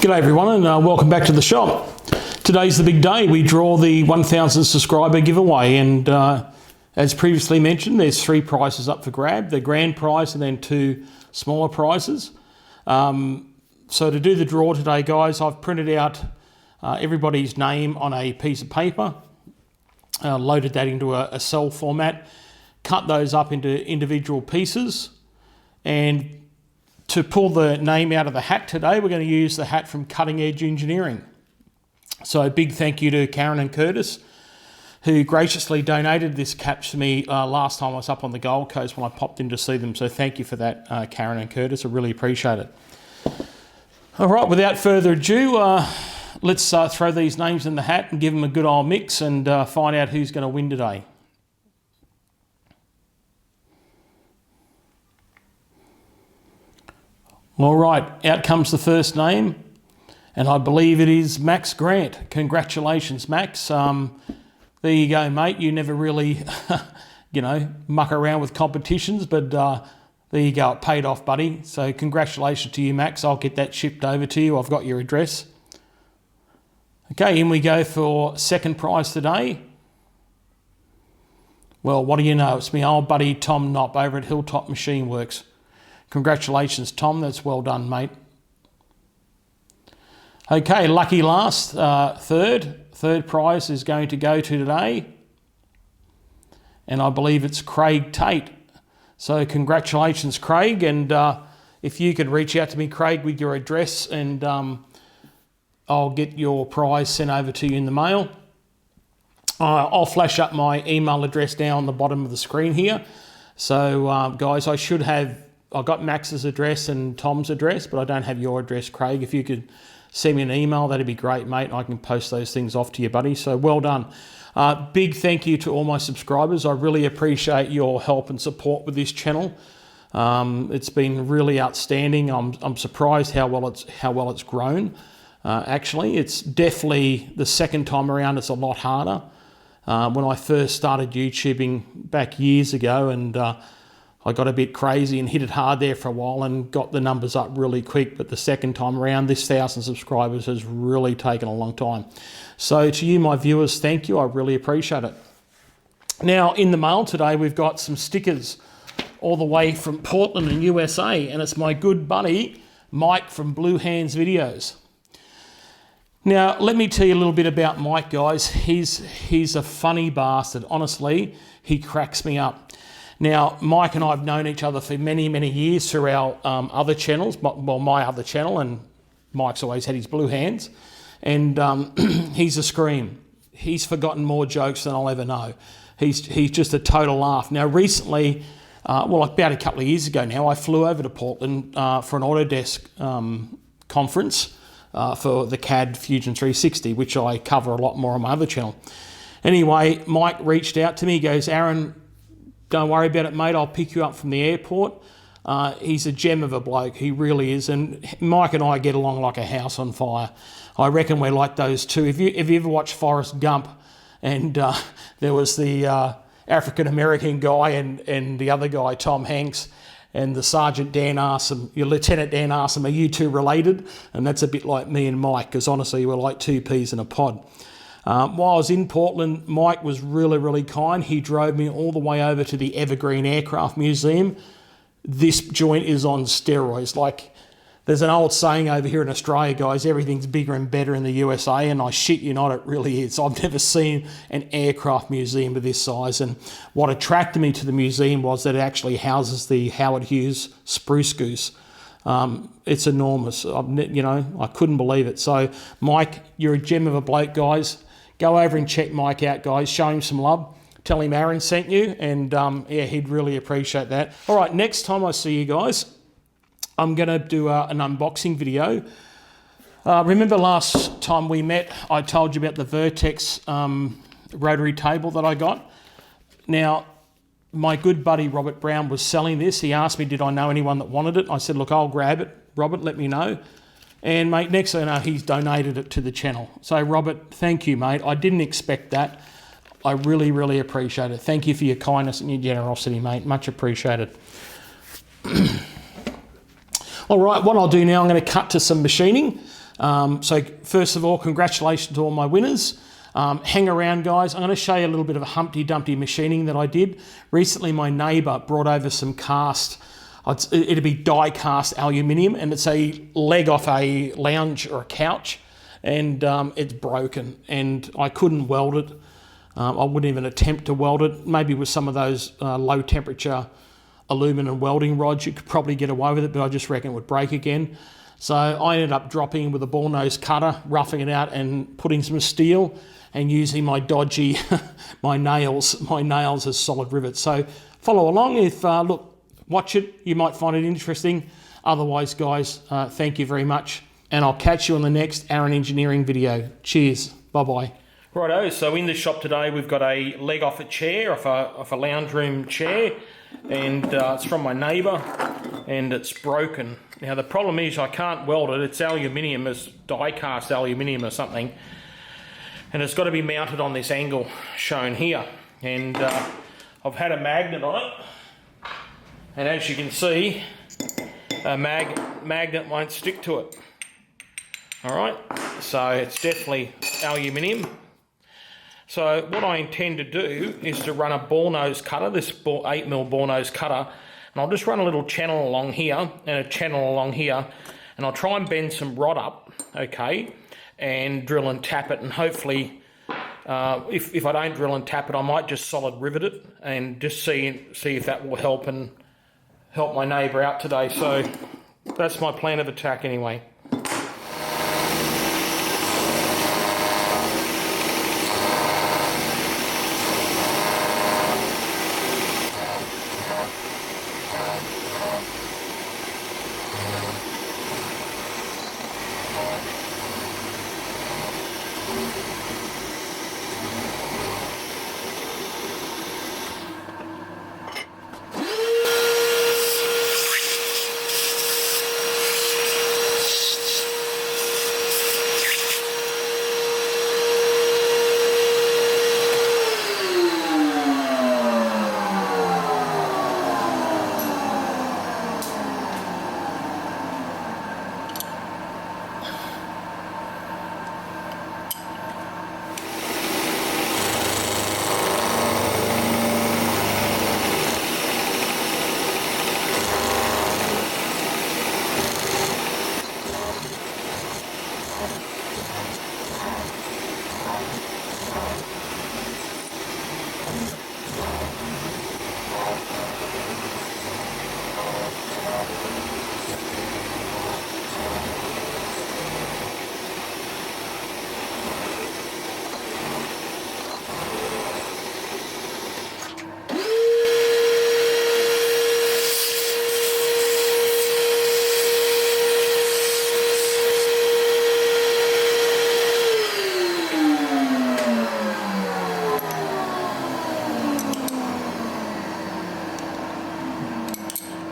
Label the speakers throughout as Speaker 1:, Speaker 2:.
Speaker 1: G'day everyone, and welcome back to the shop. Today's the big day. We draw the 1,000 subscriber giveaway, and as previously mentioned, there's 3 prizes up for grab, the grand prize and then 2 smaller prizes. So to do the draw today, guys, I've printed out everybody's name on a piece of paper, loaded that into a cell format, cut those up into individual pieces, and to pull the name out of the hat today, we're going to use the hat from Cutting Edge Engineering. So a big thank you to Karen and Curtis, who graciously donated this cap to me last time I was up on the Gold Coast when I popped in to see them. So thank you for that, Karen and Curtis. I really appreciate it. All right, without further ado, let's throw these names in the hat and give them a good old mix and find out who's going to win today. All right, out comes the first name, and I believe it is Max Grant. Congratulations, Max. There you go, mate. You never really, muck around with competitions, but there you go. It paid off, buddy. So congratulations to you, Max. I'll get that shipped over to you. I've got your address. Okay, in we go for second prize today. Well, what do you know? It's my old buddy Tom Knopp over at Hilltop Machine Works. Congratulations, Tom. That's well done, mate. Okay, lucky last, third prize is going to go to today. And I believe it's Craig Tate. So congratulations, Craig. And if you could reach out to me, Craig, with your address, and I'll get your prize sent over to you in the mail. I'll flash up my email address down on the bottom of the screen here. So guys, I've got Max's address and Tom's address, but I don't have your address, Craig. If you could send me an email, that'd be great, mate. I can post those things off to you, buddy. So well done. Big thank you to all my subscribers. I really appreciate your help and support with this channel. It's been really outstanding. I'm surprised how well it's grown. Actually, it's definitely the second time around. It's a lot harder. When I first started YouTubing back years ago, and I got a bit crazy and hit it hard there for a while and got the numbers up really quick. But the second time around, this 1,000 subscribers has really taken a long time. So to you, my viewers, thank you. I really appreciate it. Now, in the mail today, we've got some stickers all the way from Portland in USA. And it's my good buddy, Mike from Blue Hands Videos. Now, let me tell you a little bit about Mike, guys. He's a funny bastard. Honestly, he cracks me up. Now, Mike and I have known each other for many, many years through our other channels, well, my other channel, and Mike's always had his Blue Hands, and he's a scream. He's forgotten more jokes than I'll ever know. He's just a total laugh. Now, recently, about a couple of years ago now, I flew over to Portland for an Autodesk conference for the CAD Fusion 360, which I cover a lot more on my other channel. Anyway, Mike reached out to me. He goes, "Aaron, don't worry about it, mate. I'll pick you up from the airport." He's a gem of a bloke. He really is. And Mike and I get along like a house on fire. I reckon we're like those two. If you ever watched Forrest Gump, and there was the African-American guy and the other guy, Tom Hanks, and the Sergeant Dan asked him, your Lieutenant Dan asked him, "Are you two related?" And that's a bit like me and Mike, because honestly, we're like 2 peas in a pod. While I was in Portland, Mike was really, really kind. He drove me all the way over to the Evergreen Aircraft Museum. This joint is on steroids. Like, there's an old saying over here in Australia, guys, everything's bigger and better in the USA, and I shit you not, it really is. I've never seen an aircraft museum of this size, and what attracted me to the museum was that it actually houses the Howard Hughes Spruce Goose. It's enormous. I couldn't believe it. So, Mike, you're a gem of a bloke, guys. Go over and check Mike out, guys. Show him some love. Tell him Aaron sent you, and he'd really appreciate that. All right, next time I see you guys, I'm going to do an unboxing video. Remember last time we met, I told you about the Vertex rotary table that I got. Now, my good buddy Robert Brown was selling this. He asked me, did I know anyone that wanted it? I said, look, I'll grab it. Robert, let me know. And mate, next thing I know, he's donated it to the channel. So Robert, thank you, mate. I didn't expect that. I really, really appreciate it. Thank you for your kindness and your generosity, mate. Much appreciated. All right, what I'll do now, I'm going to cut to some machining. So first of all, congratulations to all my winners. Hang around, guys. I'm going to show you a little bit of a Humpty Dumpty machining that I did. Recently, my neighbour brought over some cast, it'd be die cast aluminium, and it's a leg off a lounge or a couch, and it's broken, and I couldn't weld it. I wouldn't even attempt to weld it. Maybe with some of those low temperature aluminum welding rods, you could probably get away with it, but I just reckon it would break again. So I ended up dropping with a ball nose cutter, roughing it out and putting some steel and using my dodgy, my nails as solid rivets. So follow along. If, look, watch it, you might find it interesting. Otherwise, guys, thank you very much. And I'll catch you on the next Aaron Engineering video. Cheers. Bye-bye. Righto, so in the shop today, we've got a leg off a chair, off a lounge room chair, and it's from my neighbour, and it's broken. Now the problem is I can't weld it. It's aluminium, it's die cast aluminium or something, and it's got to be mounted on this angle shown here. And I've had a magnet on it, and as you can see, a magnet won't stick to it. All right, so it's definitely aluminium. So what I intend to do is to run a ball nose cutter, this 8mm ball nose cutter, and I'll just run a little channel along here and a channel along here, and I'll try and bend some rod up, okay, and drill and tap it, and hopefully, if I don't drill and tap it, I might just solid rivet it and just see if that will help and help my neighbour out today. So that's my plan of attack anyway.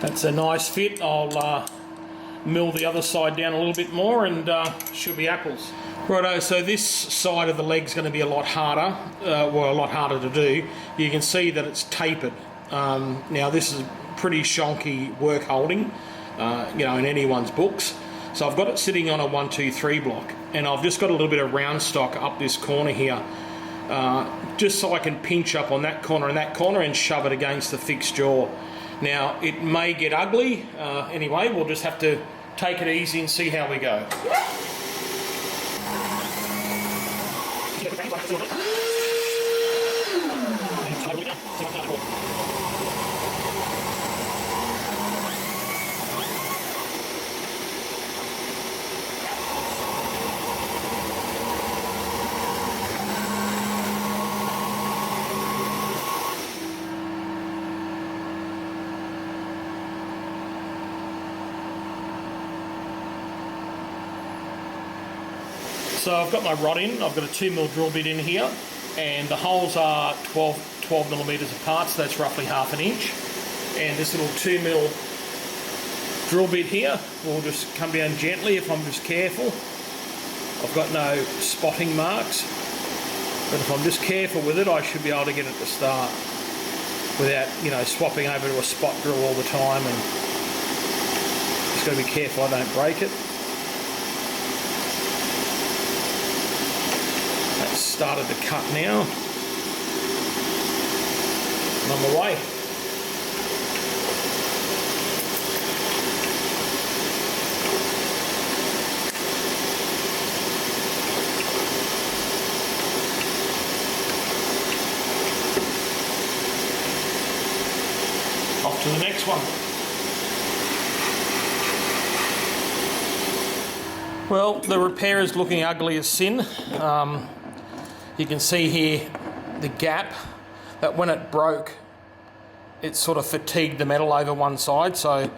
Speaker 1: That's a nice fit. I'll mill the other side down a little bit more and should be apples. Righto, so this side of the leg's going to be a lot harder, well, a lot harder to do. You can see that it's tapered. Now this is pretty shonky work holding, you know, in anyone's books. So I've got it sitting on a 1, 2, 3 block, and I've just got a little bit of round stock up this corner here, just so I can pinch up on that corner and shove it against the fixed jaw. Now it may get ugly, anyway, we'll just have to take it easy and see how we go. So I've got my rod in, I've got a 2mm drill bit in here, and the holes are 12mm apart, so that's roughly ½ an inch. And this little 2mm drill bit here will just come down gently if I'm just careful. I've got no spotting marks, but if I'm just careful with it, I should be able to get it to start without, you know, swapping over to a spot drill all the time, and just got to be careful I don't break it. started to cut now. And I'm away. Off to the next one. Well, the repair is looking ugly as sin. You can see here the gap, that when it broke, it sort of fatigued the metal over one side, so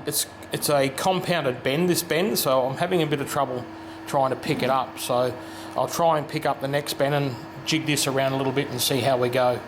Speaker 1: it's a compounded bend, this bend, so I'm having a bit of trouble trying to pick it up. So I'll try and pick up the next bend and jig this around a little bit and see how we go.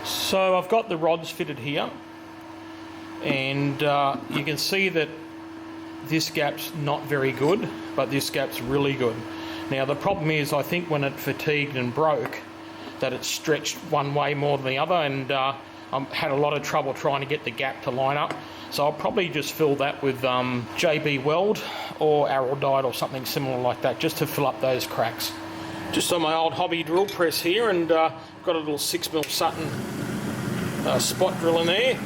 Speaker 1: So I've got the rods fitted here, and you can see that this gap's not very good, but this gap's really good. Now the problem is, I think when it fatigued and broke, that it stretched one way more than the other, and I had a lot of trouble trying to get the gap to line up. So I'll probably just fill that with JB Weld or Araldite or something similar like that, just to fill up those cracks. Just on my old hobby drill press here, and got a little 6mm Sutton spot drill in there.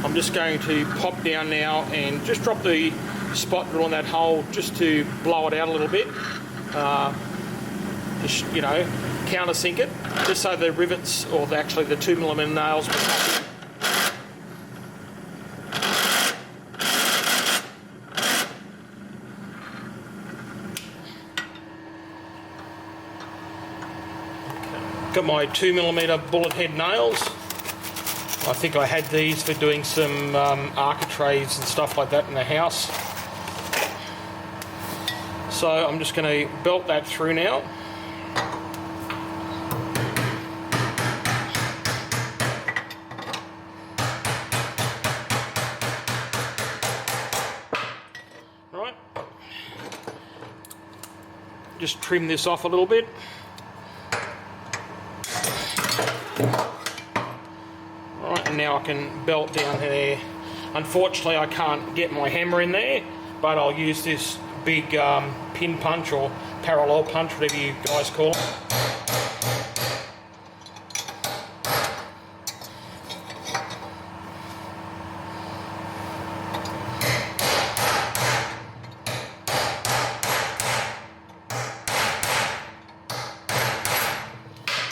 Speaker 1: I'm just going to pop down now and just drop the spot drill in that hole just to blow it out a little bit. Just, you know, countersink it, just so the rivets, or actually the 2mm nails, got my 2mm bullet head nails. I think I had these for doing some architraves and stuff like that in the house. So I'm just going to belt that through now. Right. Just trim this off a little bit. Now I can belt down there. Unfortunately, I can't get my hammer in there, but I'll use this big pin punch or parallel punch, whatever you guys call it.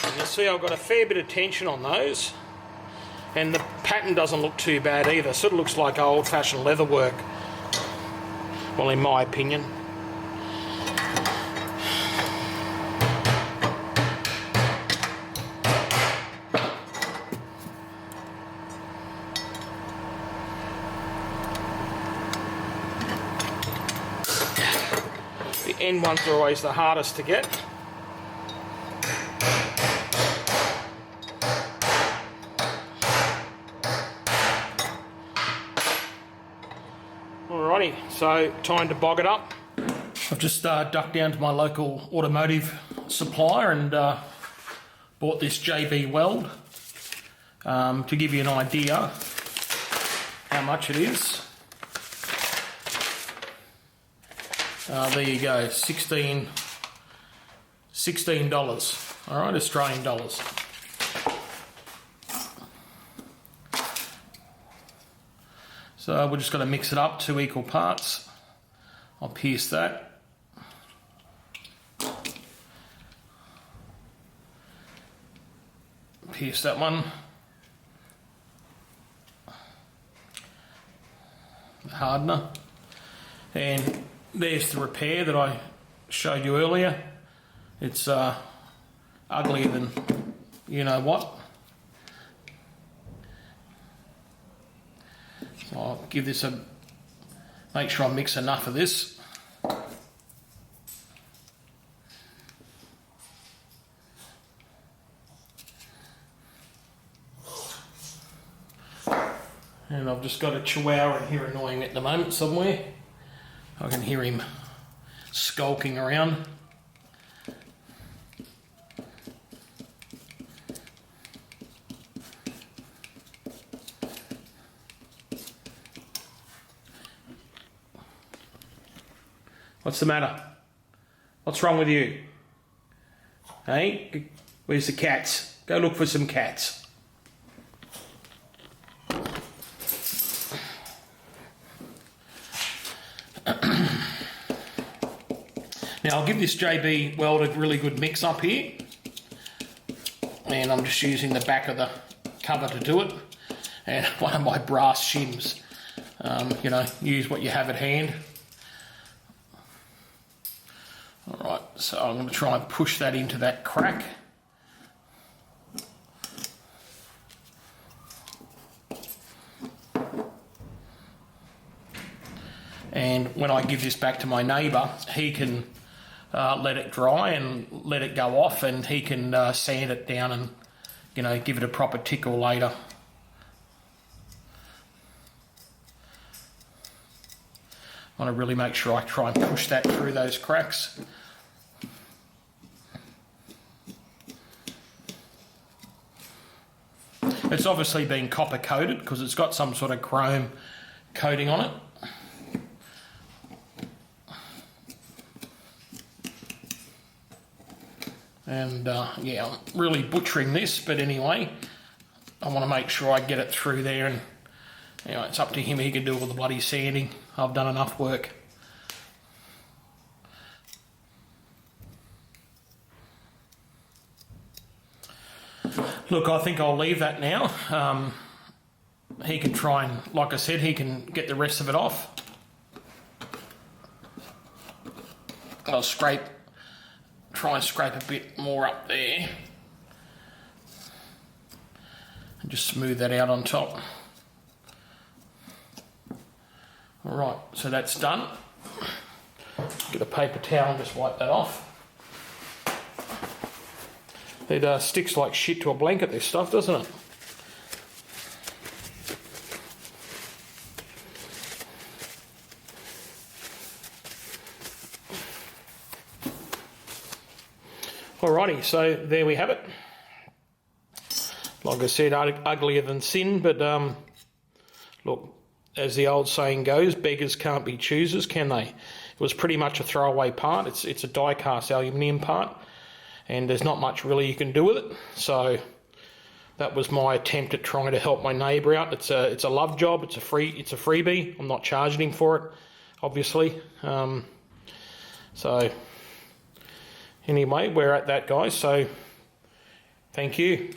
Speaker 1: You can see I've got a fair bit of tension on those. And the pattern doesn't look too bad either. Sort of looks like old-fashioned leather work. Well, in my opinion. The end ones are always the hardest to get. Alrighty, so time to bog it up. I've just ducked down to my local automotive supplier and bought this JB Weld to give you an idea how much it is. There you go, $16. All right, Australian dollars. So we're just going to mix it up 2 equal parts. I'll pierce that. Pierce that one. The hardener. And there's the repair that I showed you earlier. It's uglier than you know what. So I'll give this a, make sure I mix enough of this. And I've just got a chihuahua in here annoying at the moment somewhere. I can hear him skulking around. What's the matter? What's wrong with you? Hey, where's the cats? Go look for some cats. Now I'll give this JB Weld a really good mix up here. And I'm just using the back of the cover to do it. And one of my brass shims. You know, use what you have at hand. Alright, so I'm going to try and push that into that crack. And when I give this back to my neighbour, he can let it dry and let it go off, and he can sand it down and, you know, give it a proper tickle later. I want to really make sure I try and push that through those cracks. It's obviously been copper coated because it's got some sort of chrome coating on it. And yeah, I'm really butchering this, but anyway, I want to make sure I get it through there, and anyway, it's up to him. He can do all the bloody sanding. I've done enough work. Look, I think I'll leave that now. He can try and, like I said, he can get the rest of it off. I'll try and scrape a bit more up there. And just smooth that out on top. Alright, so that's done. Get a paper towel and just wipe that off. It sticks like shit to a blanket, this stuff, doesn't it? Alrighty, so there we have it. Like I said, uglier than sin, but look, as the old saying goes, beggars can't be choosers, can they? It was pretty much a throwaway part. It's a die-cast aluminium part, and there's not much really you can do with it. So that was my attempt at trying to help my neighbour out. It's a love job. It's a freebie. I'm not charging him for it, obviously. So anyway, we're at that, guys. So thank you.